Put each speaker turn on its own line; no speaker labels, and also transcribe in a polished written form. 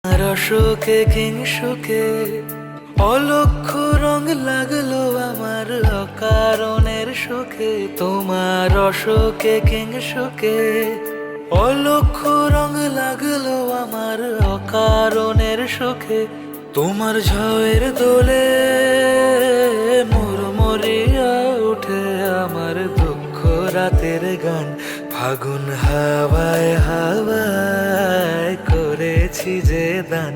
রসকে কিংসুকে অলক্ষ রং লাগলো আমার অকারণের সুখে। তোমার রসকে কিংসুকে অলক্ষ রং লাগলো আমার অকারণের সুখে। তোমার ঝড়ের দোলে মুড়মুড়িয়া উঠে আমার দুঃখ রাতের গান। ফাগুন হাওয়ায় হাওয়ায় করেছি যে দান।